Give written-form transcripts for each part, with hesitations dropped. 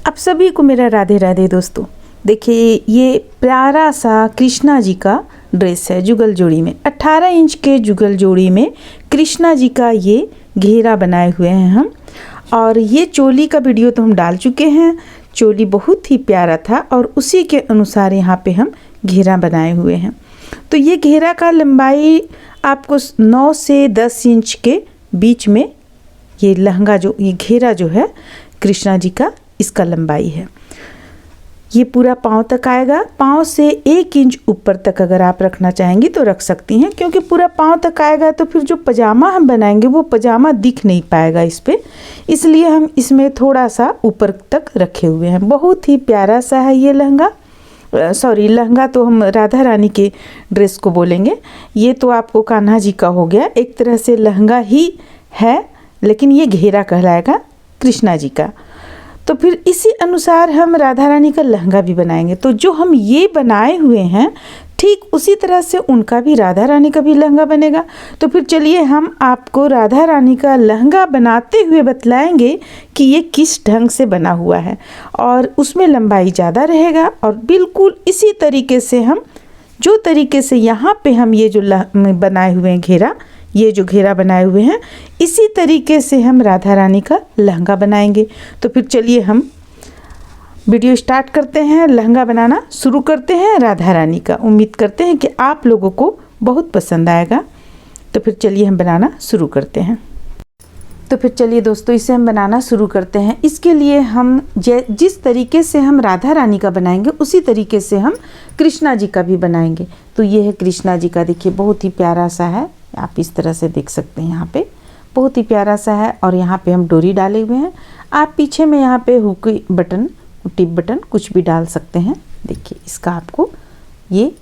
आप सभी को मेरा राधे राधे दोस्तों। देखिए ये प्यारा सा कृष्णा जी का ड्रेस है जुगल जोड़ी में। 18 इंच के जुगल जोड़ी में कृष्णा जी का ये घेरा बनाए हुए हैं हम। और ये चोली का वीडियो तो हम डाल चुके हैं। चोली बहुत ही प्यारा था और उसी के अनुसार यहाँ पे हम घेरा बनाए हुए हैं। तो ये घेरा का लंबाई आपको 9 से 10 इंच के बीच में ये लहंगा जो ये घेरा जो है कृष्णा जी का, इसका लंबाई है। ये पूरा पाँव तक आएगा। पाँव से 1 इंच ऊपर तक अगर आप रखना चाहेंगी तो रख सकती हैं, क्योंकि पूरा पाँव तक आएगा तो फिर जो पजामा हम बनाएंगे वो पजामा दिख नहीं पाएगा इस पे, इसलिए हम इसमें थोड़ा सा ऊपर तक रखे हुए हैं। बहुत ही प्यारा सा है ये लहंगा। लहंगा तो हम राधा रानी के ड्रेस को बोलेंगे। ये तो आपको कान्हा जी का हो गया, एक तरह से लहंगा ही है, लेकिन ये घेरा कहलाएगा कृष्णा जी का। तो फिर इसी अनुसार हम राधा रानी का लहंगा भी बनाएंगे। तो जो हम ये बनाए हुए हैं ठीक उसी तरह से उनका भी, राधा रानी का भी लहंगा बनेगा। तो फिर चलिए हम आपको राधा रानी का लहंगा बनाते हुए बतलाएंगे कि ये किस ढंग से बना हुआ है, और उसमें लंबाई ज़्यादा रहेगा। और बिल्कुल इसी तरीके से हम जो तरीके से यहाँ पे हम ये जो बनाए हुए हैं घेरा, ये जो घेरा बनाए हुए हैं, इसी तरीके से हम राधा रानी का लहंगा बनाएंगे। तो फिर चलिए हम वीडियो स्टार्ट करते हैं, लहंगा बनाना शुरू करते हैं राधा रानी का। उम्मीद करते हैं कि आप लोगों को बहुत पसंद आएगा। तो फिर चलिए हम बनाना शुरू करते हैं। तो फिर चलिए दोस्तों इसे हम बनाना शुरू करते हैं। इसके लिए हम जिस तरीके से हम राधा रानी का बनाएंगे उसी तरीके से हम कृष्णा जी का भी बनाएंगे। तो ये है कृष्णा जी का, देखिए बहुत ही प्यारा सा है, आप इस तरह से देख सकते हैं। यहाँ पे बहुत ही प्यारा सा है और यहाँ पे हम डोरी डाले हुए हैं। आप पीछे में यहाँ पे हुक बटन, टिप बटन कुछ भी डाल सकते हैं। देखिए इसका आपको ये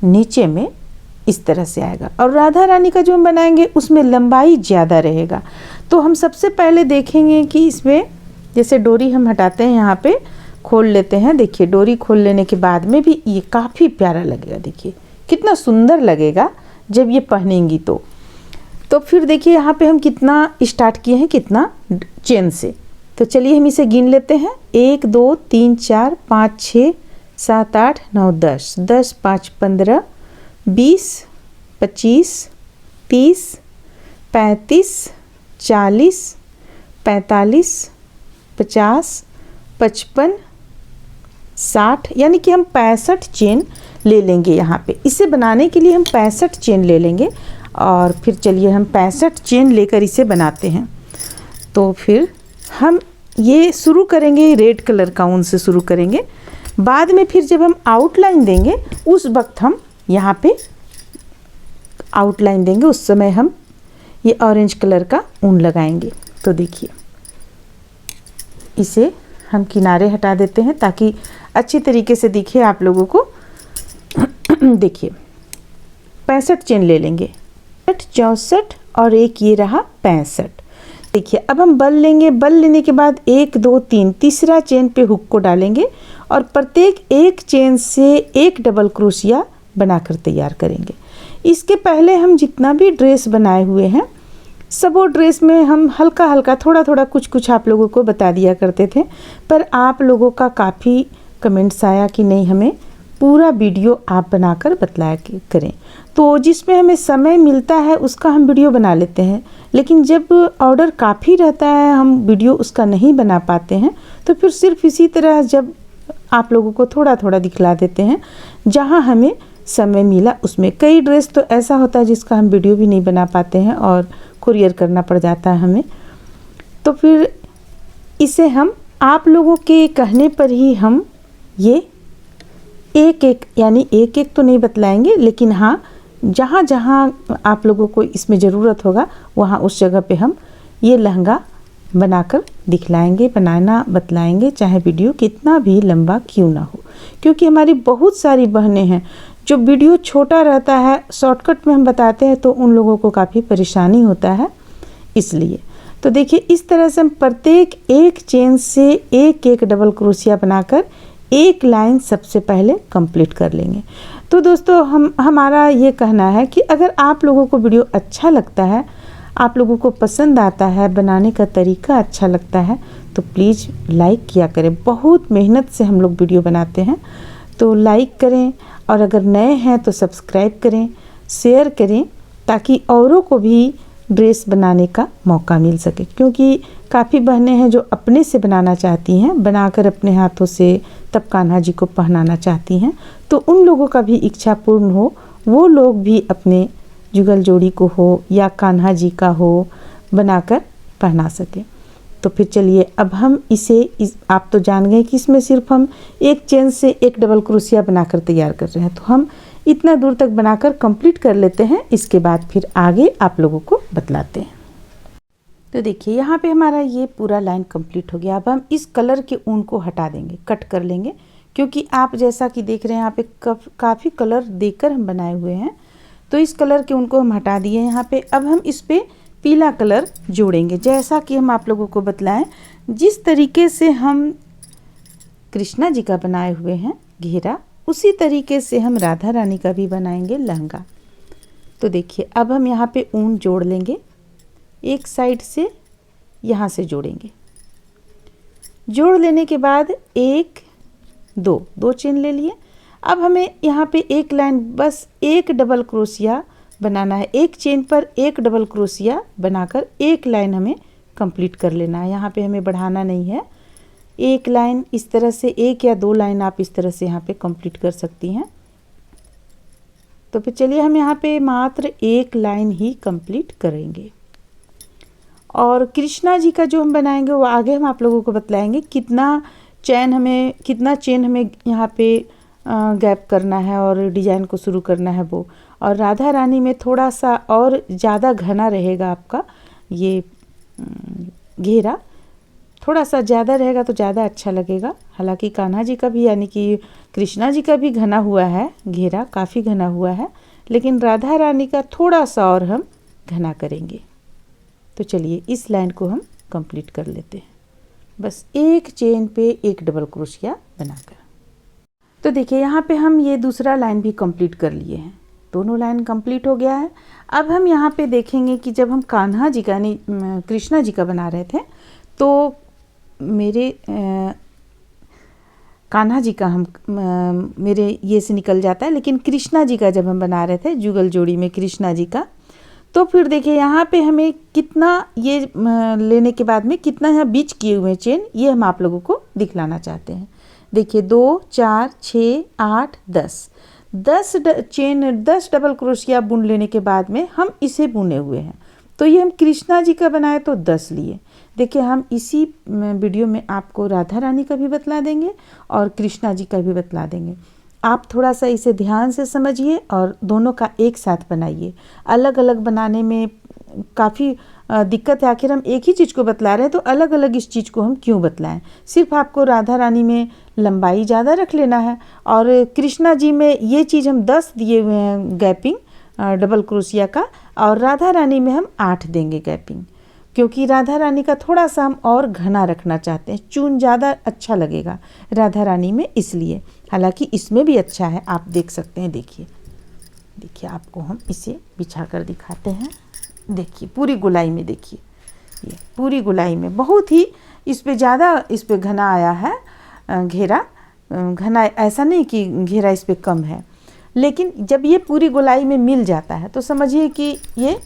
नीचे में इस तरह से आएगा। और राधा रानी का जो हम बनाएंगे उसमें लंबाई ज़्यादा रहेगा। तो हम सबसे पहले देखेंगे कि इसमें जैसे डोरी हम हटाते हैं, यहाँ पे खोल लेते हैं। देखिए डोरी खोल लेने के बाद में भी ये काफ़ी प्यारा लगेगा। देखिए कितना सुंदर लगेगा जब ये पहनेंगी तो फिर देखिए यहाँ पे हम कितना स्टार्ट किए हैं, कितना चेन से। तो चलिए हम इसे गिन लेते हैं। 1 2 3 4 5 6 7 8 9 10 10 5 15 20 25 30 35 40 45 50 55 60, यानी कि हम 65 चेन ले लेंगे। यहाँ पे इसे बनाने के लिए हम 65 चेन ले लेंगे। और फिर चलिए हम 65 चेन लेकर इसे बनाते हैं। तो फिर हम ये शुरू करेंगे रेड कलर का ऊन से शुरू करेंगे। बाद में फिर जब हम आउटलाइन देंगे उस वक्त हम यहाँ पे आउटलाइन देंगे, उस समय हम ये ऑरेंज कलर का ऊन लगाएंगे। तो देखिए इसे हम किनारे हटा देते हैं ताकि अच्छी तरीके से दिखे आप लोगों को। देखिए 65 चेन ले लेंगे, 64 और एक ये रहा 65। देखिए अब हम बल लेंगे। बल लेने के बाद 1 2 3 तीसरा चेन पे हुक को डालेंगे और प्रत्येक एक चेन से एक डबल क्रोशिया बनाकर तैयार करेंगे। इसके पहले हम जितना भी ड्रेस बनाए हुए हैं सब वो ड्रेस में हम हल्का हल्का थोड़ा थोड़ा कुछ आप लोगों को बता दिया करते थे, पर आप लोगों का काफ़ी कमेंट्स आया कि नहीं हमें पूरा वीडियो आप बनाकर बतलाया करें। तो जिसमें हमें समय मिलता है उसका हम वीडियो बना लेते हैं, लेकिन जब ऑर्डर काफ़ी रहता है हम वीडियो उसका नहीं बना पाते हैं। तो फिर सिर्फ इसी तरह जब आप लोगों को थोड़ा थोड़ा दिखला देते हैं जहाँ हमें समय मिला उसमें। कई ड्रेस तो ऐसा होता है जिसका हम वीडियो भी नहीं बना पाते हैं और कुरियर करना पड़ जाता है हमें। तो फिर इसे हम आप लोगों के कहने पर ही हम ये एक एक, यानी एक एक तो नहीं बतलाएंगे, लेकिन हाँ जहाँ जहाँ आप लोगों को इसमें ज़रूरत होगा वहाँ उस जगह पे हम ये लहंगा बनाकर दिखलाएंगे, बनाना बतलाएंगे, चाहे वीडियो कितना भी लंबा क्यों ना हो। क्योंकि हमारी बहुत सारी बहनें हैं जो वीडियो छोटा रहता है, शॉर्टकट में हम बताते हैं तो उन लोगों को काफ़ी परेशानी होता है, इसलिए। तो देखिए इस तरह से हम प्रत्येक एक चेन से एक एक डबल क्रोशिया बनाकर एक लाइन सबसे पहले कंप्लीट कर लेंगे। तो दोस्तों हमारा ये कहना है कि अगर आप लोगों को वीडियो अच्छा लगता है, आप लोगों को पसंद आता है, बनाने का तरीका अच्छा लगता है, तो प्लीज़ लाइक किया करें। बहुत मेहनत से हम लोग वीडियो बनाते हैं, तो लाइक करें और अगर नए हैं तो सब्सक्राइब करें, शेयर करें, ताकि औरों को भी ड्रेस बनाने का मौका मिल सके। क्योंकि काफ़ी बहनें हैं जो अपने से बनाना चाहती हैं, बनाकर अपने हाथों से तब कान्हा जी को पहनाना चाहती हैं, तो उन लोगों का भी इच्छा पूर्ण हो, वो लोग भी अपने जुगल जोड़ी को हो या कान्हा जी का हो बनाकर पहना सके। तो फिर चलिए अब हम आप तो जान गए कि इसमें सिर्फ हम एक चेन से एक डबल क्रोशिया बनाकर तैयार कर रहे हैं, तो हम इतना दूर तक बनाकर कंप्लीट कर लेते हैं। इसके बाद फिर आगे आप लोगों को बतलाते हैं। तो देखिए यहाँ पे हमारा ये पूरा लाइन कंप्लीट हो गया। अब हम इस कलर के ऊन को हटा देंगे, कट कर लेंगे, क्योंकि आप जैसा कि देख रहे हैं यहाँ पे काफ़ी कलर देकर हम बनाए हुए हैं। तो इस कलर के ऊन को हम हटा दिए यहाँ पे। अब हम इस पे पीला कलर जोड़ेंगे, जैसा कि हम आप लोगों को बतलाएं। जिस तरीके से हम कृष्णा जी का बनाए हुए हैं घेरा, उसी तरीके से हम राधा रानी का भी बनाएंगे लहंगा। तो देखिए अब हम यहाँ पे ऊन जोड़ लेंगे, एक साइड से यहाँ से जोड़ेंगे। जोड़ लेने के बाद दो चेन ले लिए। अब हमें यहाँ पे एक लाइन, बस एक डबल क्रोशिया बनाना है। एक चेन पर एक डबल क्रोशिया बनाकर एक लाइन हमें कंप्लीट कर लेना है। यहाँ पे हमें बढ़ाना नहीं है। एक लाइन इस तरह से, एक या दो लाइन आप इस तरह से यहाँ पे कंप्लीट कर सकती हैं। तो फिर चलिए हम यहाँ पे मात्र एक लाइन ही कंप्लीट करेंगे। और कृष्णा जी का जो हम बनाएंगे वो आगे हम आप लोगों को बतलाएंगे कितना चेन हमें यहाँ पे गैप करना है और डिजाइन को शुरू करना है वो। और राधा रानी में थोड़ा सा और ज़्यादा घना रहेगा आपका ये घेरा, थोड़ा सा ज़्यादा रहेगा तो ज़्यादा अच्छा लगेगा। हालांकि कान्हा जी का भी यानी कि कृष्णा जी का भी घना हुआ है घेरा, काफ़ी घना हुआ है, लेकिन राधा रानी का थोड़ा सा और हम घना करेंगे। तो चलिए इस लाइन को हम कंप्लीट कर लेते हैं, बस एक चेन पे एक डबल क्रोशिया बनाकर। तो देखिए यहाँ पे हम ये दूसरा लाइन भी कंप्लीट कर लिए हैं, दोनों लाइन कंप्लीट हो गया है। अब हम यहाँ पे देखेंगे कि जब हम कान्हा जी का यानी कृष्णा जी का बना रहे थे, तो मेरे कान्हा जी का मेरे ये से निकल जाता है, लेकिन कृष्णा जी का जब हम बना रहे थे जुगल जोड़ी में कृष्णा जी का, तो फिर देखिए यहाँ पे हमें कितना ये लेने के बाद में कितना यहाँ बीच किए हुए चेन, ये हम आप लोगों को दिखलाना चाहते हैं। देखिए 2 4 6 8 10 चेन 10 डबल क्रोशिया बुन लेने के बाद में हम इसे बुने हुए हैं। तो ये हम कृष्णा जी का बनाए तो 10 लिए। देखिए हम इसी वीडियो में आपको राधा रानी का भी बतला देंगे और कृष्णा जी का भी बतला देंगे। आप थोड़ा सा इसे ध्यान से समझिए और दोनों का एक साथ बनाइए। अलग अलग बनाने में काफ़ी दिक्कत है, आखिर हम एक ही चीज़ को बतला रहे हैं तो अलग अलग इस चीज़ को हम क्यों बतलाएं। सिर्फ आपको राधा रानी में लंबाई ज़्यादा रख लेना है और कृष्णा जी में ये चीज़ हम 10 दिए हुए हैं गैपिंग डबल क्रोशिया का, और राधा रानी में हम 8 देंगे गैपिंग, क्योंकि राधा रानी का थोड़ा सा हम और घना रखना चाहते हैं, चून ज़्यादा अच्छा लगेगा राधा रानी में, इसलिए। हालांकि इसमें भी अच्छा है, आप देख सकते हैं। देखिए आपको हम इसे बिछा कर दिखाते हैं। देखिए पूरी गोलाई में, देखिए ये पूरी गोलाई में बहुत ही इस पे ज़्यादा इस पे घना आया है घेरा। घना ऐसा नहीं कि घेरा इस पे कम है, लेकिन जब ये पूरी गोलाई में मिल जाता है तो समझिए कि ये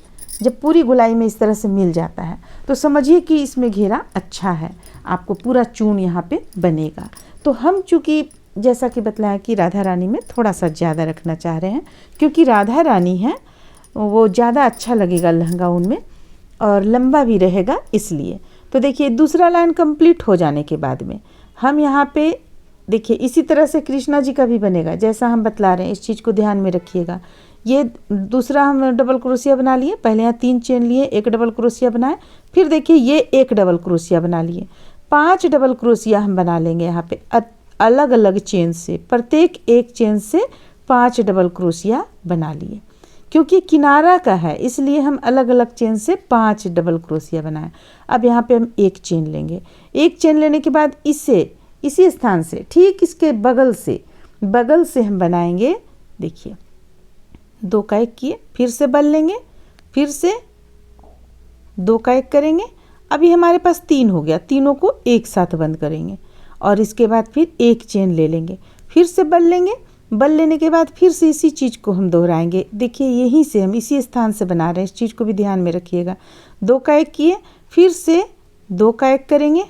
जब पूरी गोलाई में इस तरह से मिल जाता है तो समझिए कि इसमें घेरा अच्छा है, आपको पूरा चून यहाँ पे बनेगा। तो हम चूँकि जैसा कि बतलाया कि राधा रानी में थोड़ा सा ज़्यादा रखना चाह रहे हैं, क्योंकि राधा रानी है वो ज़्यादा अच्छा लगेगा लहंगा उनमें और लंबा भी रहेगा, इसलिए। तो देखिए दूसरा लाइन कंप्लीट हो जाने के बाद में हम यहाँ पे देखिए इसी तरह से कृष्णा जी का भी बनेगा जैसा हम बतला रहे हैं, इस चीज़ को ध्यान में रखिएगा। ये दूसरा हम डबल क्रोशिया बना लिए, पहले यहाँ 3 चेन लिए, एक डबल क्रोशिया बनाए, फिर देखिए ये एक डबल क्रोशिया बना लिए, 5 डबल क्रोशिया हम बना लेंगे यहाँ पे अलग अलग चेन से, प्रत्येक एक चेन से 5 डबल क्रोशिया बना लिए। क्योंकि किनारा का है इसलिए हम अलग अलग चेन से 5 डबल क्रोशिया बनाए। अब यहाँ पे हम एक चेन लेंगे, एक चेन लेने के बाद इसी स्थान से ठीक इसके बगल से हम बनाएंगे। देखिए 2 का 1 किए, फिर से बल लेंगे, फिर से 2 का 1 करेंगे अभी हमारे पास 3 हो गया, तीनों को एक साथ बंद करेंगे और इसके बाद फिर एक चेन ले लेंगे, फिर से बल लेंगे। बल लेने के बाद फिर से इसी चीज़ को हम दोहराएंगे। देखिए यहीं से हम इसी स्थान से बना रहे हैं, इस चीज़ को भी ध्यान में रखिएगा। 2 का 1 किए, फिर से 2 का 1 करेंगे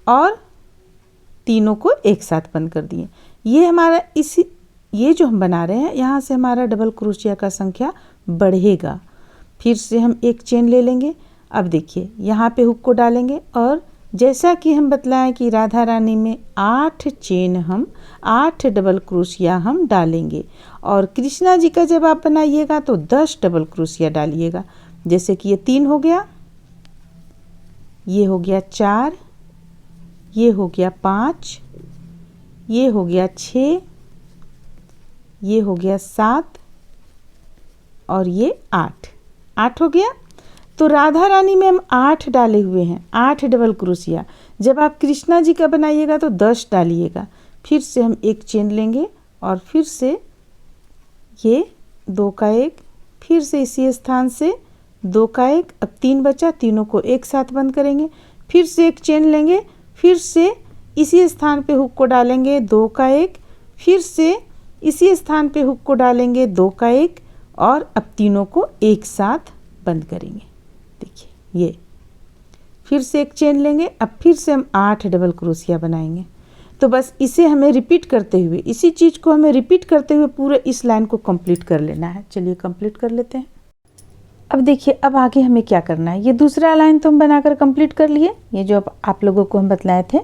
और तीनों को एक साथ बंद कर दिए। ये हमारा ये जो हम बना रहे हैं यहाँ से हमारा डबल क्रोशिया का संख्या बढ़ेगा। फिर से हम एक चेन ले लेंगे। अब देखिए यहाँ पे हुक को डालेंगे और जैसा कि हम बतलाएं कि राधा रानी में 8 चेन हम 8 डबल क्रोशिया हम डालेंगे और कृष्णा जी का जब आप बनाइएगा तो 10 डबल क्रोशिया डालिएगा। जैसे कि ये 3 हो गया, ये हो गया 4, ये हो गया 5, ये हो गया 6, ये हो गया 7 और ये 8 हो गया। तो राधा रानी में हम 8 डाले हुए हैं, 8 डबल क्रोशिया। जब आप कृष्णा जी का बनाइएगा तो 10 डालिएगा। फिर से हम एक चेन लेंगे और फिर से ये 2 का 1, फिर से इसी स्थान से 2 का 1, अब 3 बचा, तीनों को एक साथ बंद करेंगे। फिर से एक चेन लेंगे, फिर से इसी स्थान पे हुक को डालेंगे, 2 का 1, फिर से इसी स्थान पे हुक को डालेंगे, 2 का 1 और अब तीनों को एक साथ बंद करेंगे। देखिए ये फिर से एक चेन लेंगे, अब फिर से हम 8 डबल क्रोशिया बनाएंगे। तो बस इसे हमें रिपीट करते हुए, इसी चीज़ को हमें रिपीट करते हुए पूरे इस लाइन को कंप्लीट कर लेना है। चलिए कंप्लीट कर लेते हैं। अब देखिए अब आगे हमें क्या करना है। ये दूसरा लाइन तो हम बनाकर कंप्लीट कर लिए। ये जो अब आप लोगों को हम बतलाए थे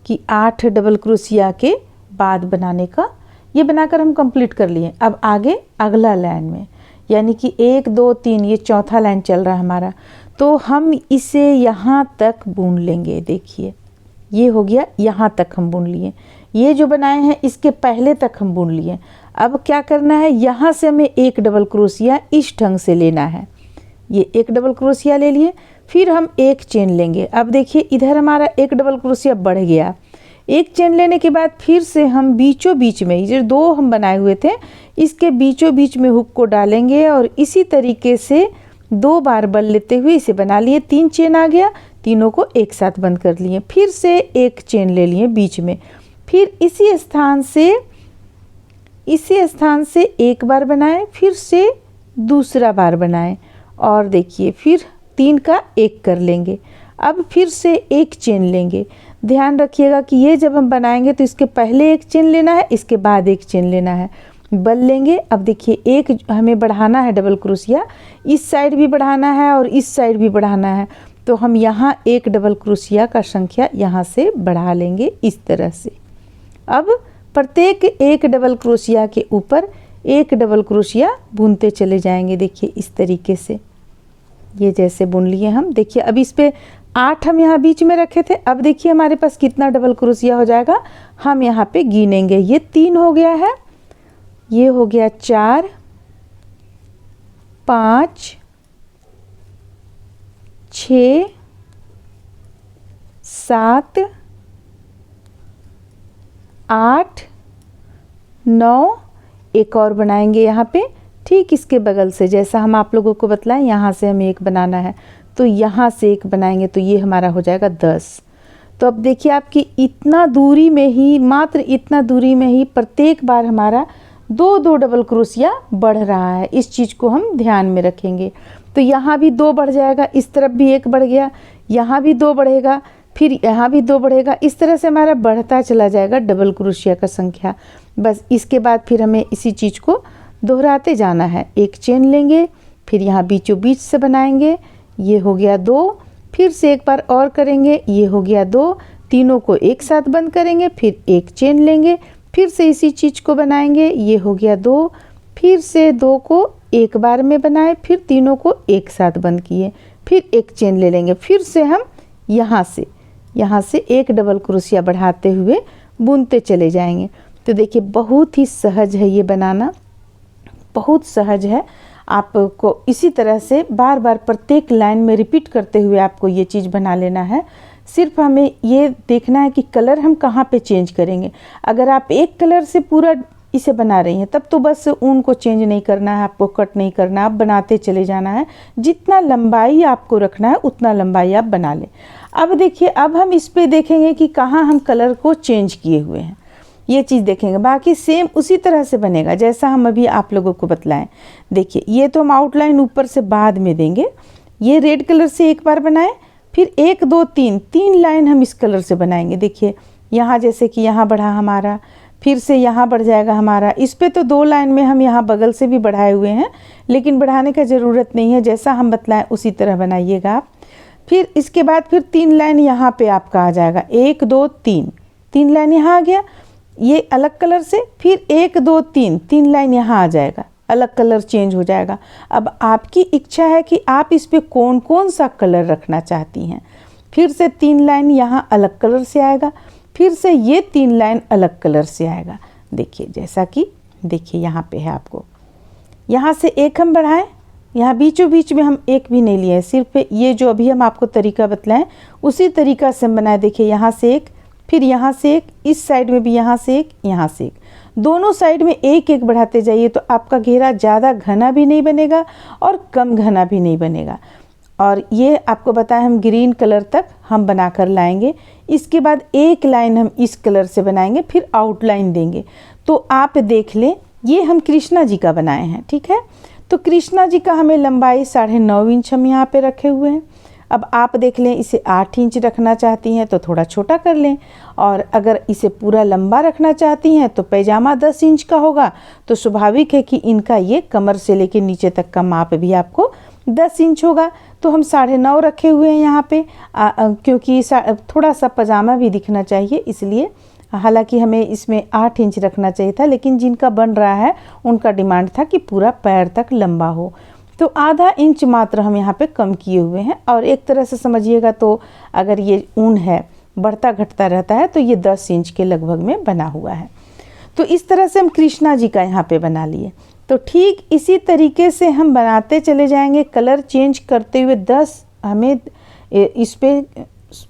कि 8 डबल क्रोशिया के बाद बनाने का, ये बनाकर हम कंप्लीट कर लिए। अब आगे अगला लाइन में यानी कि 1 2 3 ये चौथा लाइन चल रहा है हमारा, तो हम इसे यहाँ तक बुन लेंगे। देखिए ये हो गया, यहाँ तक हम बुन लिए। ये जो बनाए हैं इसके पहले तक हम बुन लिए। अब क्या करना है, यहाँ से हमें एक डबल क्रोशिया इस ढंग से लेना है। ये एक डबल क्रोशिया ले लिए, फिर हम एक चेन लेंगे। अब देखिए इधर हमारा एक डबल क्रोशिया बढ़ गया। एक चेन लेने के बाद फिर से हम बीचों बीच में, ये 2 हम बनाए हुए थे, इसके बीचों बीच में हुक को डालेंगे और इसी तरीके से 2 बार बल लेते हुए इसे बना लिए। 3 चेन आ गया, तीनों को एक साथ बंद कर लिए। फिर से एक चेन ले लिए बीच में, फिर इसी स्थान से एक बार बनाएं, फिर से दूसरा बार बनाएं और देखिए फिर 3 का 1 कर लेंगे। अब फिर से एक चेन लेंगे। ध्यान रखिएगा कि ये जब हम बनाएंगे तो इसके पहले एक चेन लेना है, इसके बाद एक चेन लेना है। बल लेंगे। अब देखिए एक हमें बढ़ाना है डबल क्रोशिया, इस साइड भी बढ़ाना है और इस साइड भी बढ़ाना है। तो हम यहाँ एक डबल क्रोशिया का संख्या यहाँ से बढ़ा लेंगे इस तरह से। अब प्रत्येक एक डबल क्रोशिया के ऊपर एक डबल क्रोशिया बुनते चले जाएंगे। देखिए इस तरीके से ये जैसे बुन लिए हम। देखिए अब इस पे 8 हम यहाँ बीच में रखे थे। अब देखिए हमारे पास कितना डबल क्रोशिया हो जाएगा, हम यहाँ पे गिनेंगे। ये 3 हो गया है, ये हो गया 4 5 6 7 8 9, एक और बनाएंगे यहाँ पे ठीक इसके बगल से, जैसा हम आप लोगों को बतलाएं। यहाँ से हमें एक बनाना है तो यहाँ से एक बनाएंगे तो ये हमारा हो जाएगा 10। तो अब देखिए आपकी इतना दूरी में ही, मात्र इतना दूरी में ही प्रत्येक बार हमारा 2 डबल क्रोशिया बढ़ रहा है। इस चीज़ को हम ध्यान में रखेंगे। तो यहाँ भी 2 बढ़ जाएगा, इस तरफ भी 1 बढ़ गया, यहाँ भी 2 बढ़ेगा, फिर यहाँ भी 2 बढ़ेगा। इस तरह से हमारा बढ़ता चला जाएगा डबल क्रोशिया का संख्या। बस इसके बाद फिर हमें इसी चीज़ को दोहराते जाना है। एक चेन लेंगे, फिर यहाँ बीचों बीच से बनाएंगे, ये हो गया 2, फिर से एक बार और करेंगे, ये हो गया 2, तीनों को एक साथ बंद करेंगे, फिर एक चेन लेंगे, फिर से इसी चीज़ को बनाएंगे, ये हो गया 2, फिर से 2 को एक बार में बनाए, फिर तीनों को एक साथ बंद किए, फिर एक चेन ले लेंगे, फिर से हम यहाँ से एक डबल क्रोशिया बढ़ाते हुए बुनते चले जाएंगे। तो देखिए बहुत ही सहज है ये बनाना, बहुत सहज है। आपको इसी तरह से बार बार प्रत्येक लाइन में रिपीट करते हुए आपको ये चीज़ बना लेना है। सिर्फ हमें ये देखना है कि कलर हम कहाँ पे चेंज करेंगे। अगर आप एक कलर से पूरा इसे बना रही हैं तब तो बस ऊन को चेंज नहीं करना है, आपको कट नहीं करना, आप बनाते चले जाना है। जितना लंबाई आपको रखना है उतना लंबाई आप बना लें। अब देखिए, अब हम इस पे देखेंगे कि कहाँ हम कलर को चेंज किए हुए हैं, ये चीज़ देखेंगे। बाकी सेम उसी तरह से बनेगा जैसा हम अभी आप लोगों को बतलाएं। देखिए, ये तो हम आउटलाइन ऊपर से बाद में देंगे। ये रेड कलर से एक बार बनाएं, फिर 1 2 3 3 लाइन हम इस कलर से बनाएंगे। देखिए यहाँ जैसे कि यहाँ बढ़ा हमारा, फिर से यहाँ बढ़ जाएगा हमारा। इस पे तो 2 लाइन में हम यहाँ बगल से भी बढ़ाए हुए हैं, लेकिन बढ़ाने का ज़रूरत नहीं है, जैसा हम बतलाएं उसी तरह बनाइएगा आप। फिर इसके बाद फिर 3 लाइन यहाँ पे आपका आ जाएगा, 1 2 3 3 लाइन यहाँ आ गया, ये अलग कलर से। फिर 1 2 3 3 लाइन यहाँ आ जाएगा, अलग कलर चेंज हो जाएगा। अब आपकी इच्छा है कि आप इस पे कौन कौन सा कलर रखना चाहती हैं। फिर से 3 लाइन यहाँ अलग कलर से आएगा, फिर से ये 3 लाइन अलग कलर से आएगा। देखिए जैसा कि देखिए यहाँ पे है, आपको यहाँ से एक हम बढ़ाएं, यहाँ बीचों बीच में हम एक भी नहीं लिए, सिर्फ ये जो अभी हम आपको तरीका बतलाएं उसी तरीका से हम बनाए। देखिए यहाँ से एक, फिर यहाँ से एक, इस साइड में भी यहाँ से एक, यहाँ से एक, दोनों साइड में एक एक बढ़ाते जाइए तो आपका घेरा ज़्यादा घना भी नहीं बनेगा और कम घना भी नहीं बनेगा। और ये आपको बताया हम ग्रीन कलर तक हम बनाकर लाएंगे। इसके बाद एक लाइन हम इस कलर से बनाएंगे, फिर आउटलाइन देंगे। तो आप देख लें, ये हम कृष्णा जी का बनाए हैं, ठीक है। तो कृष्णा जी का हमें लंबाई 9.5 इंच हम यहाँ पे रखे हुए हैं। अब आप देख लें, इसे 8 इंच रखना चाहती हैं तो थोड़ा छोटा कर लें, और अगर इसे पूरा लंबा रखना चाहती हैं तो पैजामा 10 इंच का होगा, तो स्वाभाविक है कि इनका ये कमर से लेके नीचे तक का माप भी आपको 10 इंच होगा। तो हम 9.5 रखे हुए हैं यहाँ पे, क्योंकि थोड़ा सा पजामा भी दिखना चाहिए इसलिए। हालांकि हमें इसमें 8 इंच रखना चाहिए था, लेकिन जिनका बन रहा है उनका डिमांड था कि पूरा पैर तक लंबा हो, तो आधा इंच मात्र हम यहाँ पे कम किए हुए हैं। और एक तरह से समझिएगा तो अगर ये ऊन है बढ़ता घटता रहता है तो ये 10 इंच के लगभग में बना हुआ है। तो इस तरह से हम कृष्णा जी का यहाँ पे बना लिए। तो ठीक इसी तरीके से हम बनाते चले जाएंगे, कलर चेंज करते हुए। 10 हमें इस पे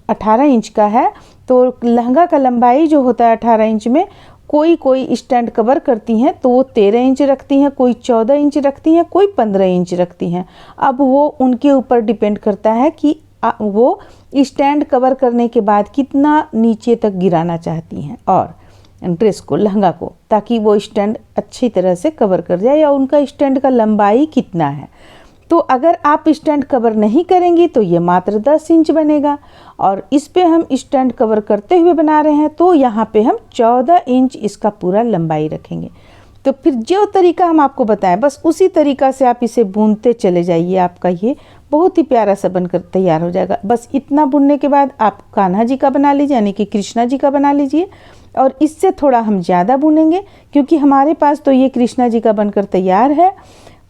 18 इंच का है, तो लहंगा का लंबाई जो होता है 18 इंच में, कोई स्टैंड कवर करती हैं तो वो 13 इंच रखती हैं, कोई 14 इंच रखती हैं, कोई 15 इंच रखती हैं। अब वो उनके ऊपर डिपेंड करता है कि वो स्टैंड कवर करने के बाद कितना नीचे तक गिराना चाहती हैं और ड्रेस को, लहंगा को, ताकि वो स्टैंड अच्छी तरह से कवर कर जाए, या उनका स्टैंड का लंबाई कितना है। तो अगर आप स्टैंड कवर नहीं करेंगी तो ये मात्र 10 इंच बनेगा, और इस पे हम स्टैंड कवर करते हुए बना रहे हैं तो यहाँ पे हम 14 इंच इसका पूरा लंबाई रखेंगे। तो फिर जो तरीका हम आपको बताएं बस उसी तरीका से आप इसे बुनते चले जाइए, आपका ये बहुत ही प्यारा सा बनकर तैयार हो जाएगा। बस इतना बुनने के बाद आप कान्हा जी का बना लीजिए, यानी कि कृष्णा जी का बना लीजिए, और इससे थोड़ा हम ज़्यादा बुनेंगे क्योंकि हमारे पास तो ये कृष्णा जी का बनकर तैयार है,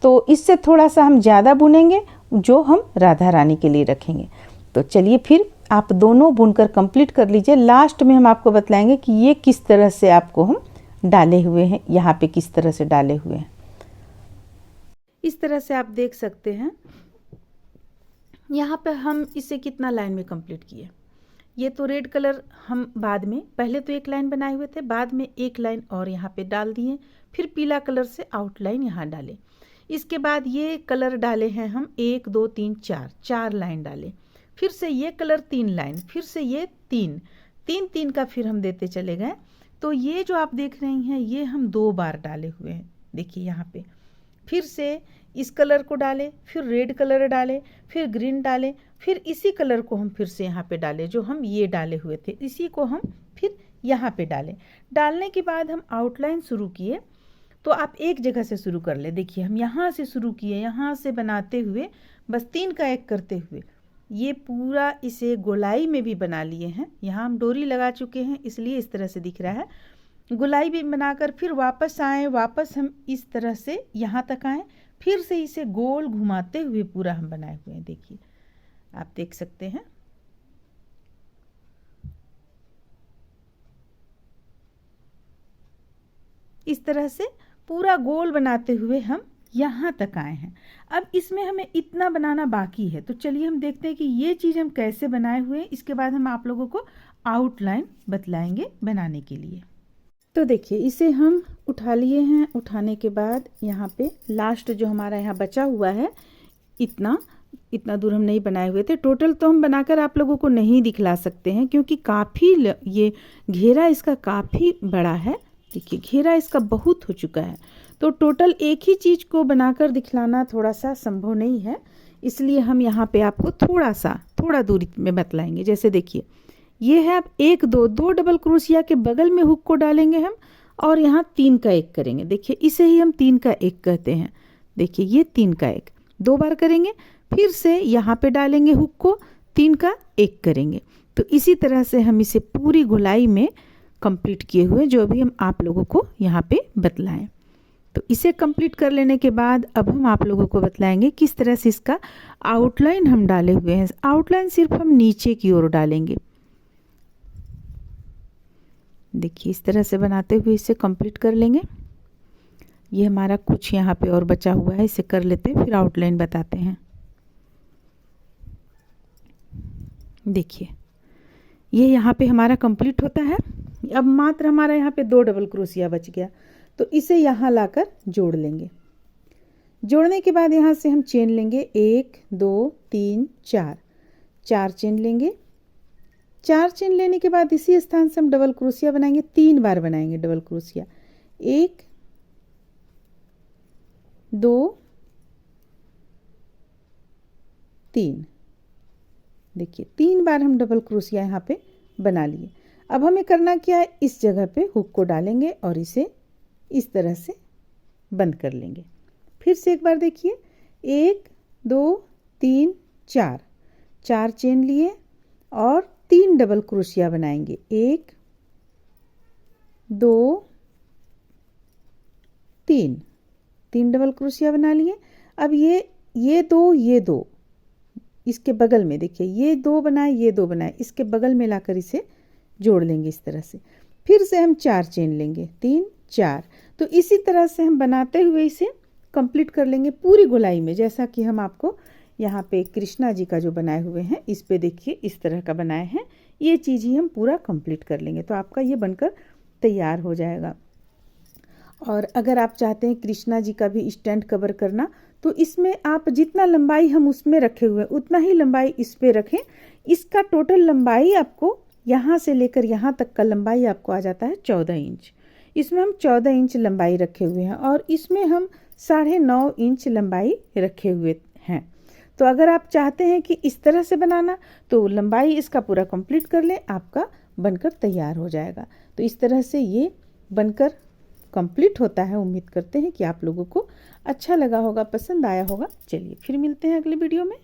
तो इससे थोड़ा सा हम ज़्यादा बुनेंगे जो हम राधा रानी के लिए रखेंगे। तो चलिए फिर आप दोनों बुनकर कंप्लीट कर लीजिए। लास्ट में हम आपको बतलाएंगे कि ये किस तरह से आपको हम डाले हुए हैं, यहाँ पे किस तरह से डाले हुए हैं। इस तरह से आप देख सकते हैं यहाँ पे हम इसे कितना लाइन में कंप्लीट किए। ये तो रेड कलर हम बाद में, पहले तो एक लाइन बनाए हुए थे, बाद में एक लाइन और यहाँ पे डाल दिए, फिर पीला कलर से आउटलाइन यहाँ डाले। इसके बाद ये कलर डाले हैं हम 1 2 3 4 लाइन डाले, फिर से ये कलर 3 लाइन, फिर से ये 3 का फिर हम देते चले गए। तो ये जो आप देख रही हैं ये हम 2 बार डाले हुए हैं। देखिए यहाँ पे फिर से इस कलर को डाले, फिर रेड कलर डाले, फिर ग्रीन डाले, फिर इसी कलर को हम फिर से यहाँ पे डाले, जो हम ये डाले हुए थे इसी को हम फिर यहाँ पे डालें। डालने के बाद हम आउटलाइन शुरू किए, तो आप एक जगह से शुरू कर ले। देखिए हम यहाँ से शुरू किए, यहाँ से बनाते हुए बस 3 का 1 करते हुए ये पूरा इसे गोलाई में भी बना लिए हैं। यहाँ हम डोरी लगा चुके हैं इसलिए इस तरह से दिख रहा है। गोलाई भी बनाकर फिर वापस आए, वापस हम इस तरह से यहाँ तक आए, फिर से इसे गोल घुमाते हुए पूरा हम बनाए हुए हैं। देखिए आप देख सकते हैं। इस तरह से पूरा गोल बनाते हुए हम यहाँ तक आए हैं। अब इसमें हमें इतना बनाना बाकी है, तो चलिए हम देखते हैं कि ये चीज़ हम कैसे बनाए हुए हैं। इसके बाद हम आप लोगों को आउटलाइन बतलाएंगे बनाने के लिए। तो देखिए इसे हम उठा लिए हैं। उठाने के बाद यहाँ पे लास्ट जो हमारा यहाँ बचा हुआ है, इतना दूर हम नहीं बनाए हुए थे। टोटल तो हम बनाकर आप लोगों को नहीं दिखला सकते हैं क्योंकि काफ़ी ये घेरा इसका काफ़ी बड़ा है। देखिए घेरा इसका बहुत हो चुका है, तो टोटल एक ही चीज़ को बनाकर दिखलाना थोड़ा सा संभव नहीं है, इसलिए हम यहाँ पे आपको थोड़ा दूरी में बतलाएंगे। जैसे देखिए ये है, अब 1 2 डबल क्रोशिया के बगल में हुक को डालेंगे हम और यहाँ 3 का 1 करेंगे। देखिए इसे ही हम 3 का 1 कहते हैं। देखिए ये 3 का 1 2 बार करेंगे, फिर से यहाँ पे डालेंगे हुक को, 3 का 1 करेंगे। तो इसी तरह से हम इसे पूरी गोलाई में कंप्लीट किए हुए जो भी हम आप लोगों को यहाँ पे बतलाएं। तो इसे कंप्लीट कर लेने के बाद अब हम आप लोगों को बतलाएंगे किस तरह से इसका आउटलाइन हम डाले हुए हैं। आउटलाइन सिर्फ हम नीचे की ओर डालेंगे। देखिए इस तरह से बनाते हुए इसे कंप्लीट कर लेंगे। ये हमारा कुछ यहाँ पे और बचा हुआ है, इसे कर लेते हैं फिर आउटलाइन बताते हैं। देखिए ये यहाँ पे हमारा कंप्लीट होता है। अब मात्र हमारा यहाँ पे 2 डबल क्रोशिया बच गया, तो इसे यहाँ लाकर जोड़ लेंगे। जोड़ने के बाद यहाँ से हम चेन लेंगे 1 2 3 4 चेन लेंगे। 4 चेन लेने के बाद इसी स्थान से हम डबल क्रोशिया बनाएंगे। 3 बार बनाएंगे डबल क्रोशिया, 1 2 3। देखिए 3 बार हम डबल क्रोशिया यहाँ पे बना लिए। अब हमें करना क्या है, इस जगह पे हुक को डालेंगे और इसे इस तरह से बंद कर लेंगे। फिर से एक बार देखिए, 1 2 3 4 चेन लिए और 3 डबल क्रोशिया बनाएंगे। 1 2 3 डबल क्रोशिया बना लिए। अब ये दो इसके बगल में, देखिए ये 2 बनाए, ये 2 बनाए, इसके बगल में लाकर इसे जोड़ लेंगे इस तरह से। फिर से हम 4 चेन लेंगे, 3 4। तो इसी तरह से हम बनाते हुए इसे कंप्लीट कर लेंगे पूरी गोलाई में। जैसा कि हम आपको यहाँ पे कृष्णा जी का जो बनाए हुए हैं, इस पे देखिए इस तरह का बनाए हैं। ये चीज़ ही हम पूरा कंप्लीट कर लेंगे तो आपका ये बनकर तैयार हो जाएगा। और अगर आप चाहते हैं कृष्णा जी का भी स्टैंड कवर करना, तो इसमें आप जितना लंबाई हम उसमें रखे हुए उतना ही लंबाई इस पे रखें। इसका टोटल लंबाई आपको यहाँ से लेकर यहाँ तक का लंबाई आपको आ जाता है 14 इंच। इसमें हम 14 इंच लंबाई रखे हुए हैं और इसमें हम 9.5 इंच लंबाई रखे हुए हैं। तो अगर आप चाहते हैं कि इस तरह से बनाना, तो लंबाई इसका पूरा कंप्लीट कर लें, आपका बनकर तैयार हो जाएगा। तो इस तरह से ये बनकर कंप्लीट होता है। उम्मीद करते हैं कि आप लोगों को अच्छा लगा होगा, पसंद आया होगा। चलिए फिर मिलते हैं अगले वीडियो में।